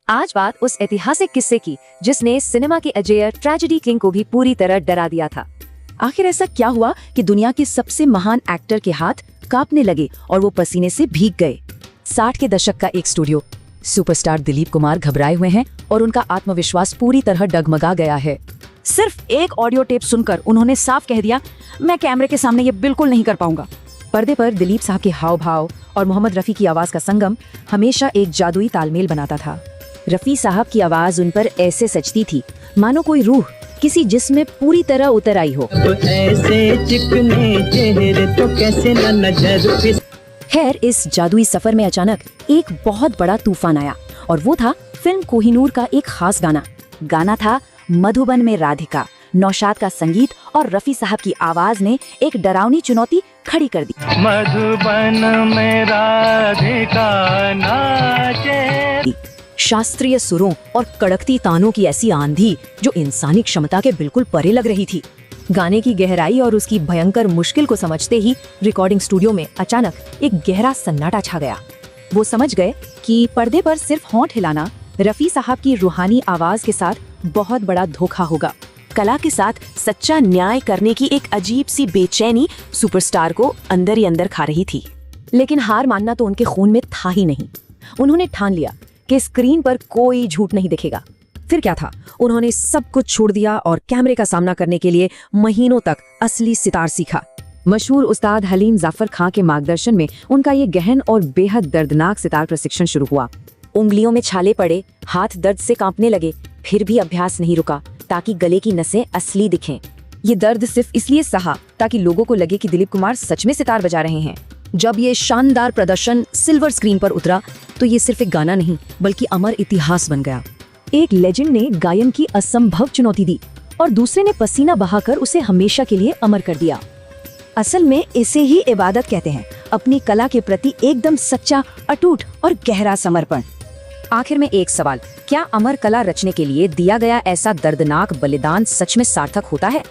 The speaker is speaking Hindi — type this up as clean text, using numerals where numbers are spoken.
आज बात उस ऐतिहासिक किस्से की जिसने सिनेमा के अजेय ट्रेजेडी किंग को भी पूरी तरह डरा दिया था। आखिर ऐसा क्या हुआ कि दुनिया के सबसे महान एक्टर के हाथ कांपने लगे और वो पसीने से भीग गए। 60 के दशक का एक स्टूडियो। सुपरस्टार दिलीप कुमार घबराए हुए हैं और उनका आत्मविश्वास पूरी तरह डगमगा गया है। सिर्फ एक ऑडियो टेप सुनकर उन्होंने साफ कह दिया, मैं कैमरे के सामने ये बिल्कुल नहीं कर पाऊंगा। पर्दे पर दिलीप साहब के हाव भाव और मोहम्मद रफी की आवाज का संगम हमेशा एक जादुई तालमेल बनाता था। रफी साहब की आवाज उन पर ऐसे सचती थी मानो कोई रूह किसी जिस्म में पूरी तरह उतर आई हो। ऐसे चिकने चेहरे तो कैसे न नजर। खैर, इस जादुई सफर में अचानक एक बहुत बड़ा तूफान आया और वो था फिल्म कोहिनूर का एक खास गाना था मधुबन में राधिका। नौशाद का संगीत और रफी साहब की आवाज ने एक डरावनी चुनौती खड़ी कर दी। मधुबन में राधिका नाचे। शास्त्रीय सुरों और कड़कती तानों की ऐसी आंधी जो इंसानी क्षमता के बिल्कुल परे लग रही थी। गाने की गहराई और उसकी भयंकर मुश्किल को समझते ही रिकॉर्डिंग स्टूडियो में अचानक एक गहरा सन्नाटा छा गया। वो समझ गए कि पर्दे पर सिर्फ होंठ हिलाना रफी साहब की रूहानी आवाज के साथ बहुत बड़ा धोखा होगा। कला के साथ सच्चा न्याय करने की एक अजीब सी बेचैनी सुपरस्टार को अंदर ही अंदर खा रही थी। लेकिन हार मानना तो उनके खून में था ही नहीं। उन्होंने ठान लिया कि स्क्रीन पर कोई झूठ नहीं दिखेगा। फिर क्या था, उन्होंने सब कुछ छोड़ दिया और कैमरे का सामना करने के लिए महीनों तक असली सितार सीखा। मशहूर उस्ताद हलीम जाफर खां के मार्गदर्शन में उनका ये गहन और बेहद दर्दनाक सितार प्रशिक्षण शुरू हुआ। उंगलियों में छाले पड़े, हाथ दर्द से कांपने लगे, फिर भी अभ्यास नहीं रुका ताकि गले की नसें असली दिखें। ये दर्द सिर्फ इसलिए सहा ताकि लोगों को लगे कि दिलीप कुमार सच में सितार बजा रहे हैं। जब ये शानदार प्रदर्शन सिल्वर स्क्रीन पर उतरा तो ये सिर्फ एक गाना नहीं बल्कि अमर इतिहास बन गया। एक लेजेंड ने गायन की असंभव चुनौती दी और दूसरे ने पसीना बहाकर उसे हमेशा के लिए अमर कर दिया। असल में इसे ही इबादत कहते हैं, अपनी कला के प्रति एकदम सच्चा, अटूट और गहरा समर्पण। आखिर में एक सवाल, क्या अमर कला रचने के लिए दिया गया ऐसा दर्दनाक बलिदान सच में सार्थक होता है?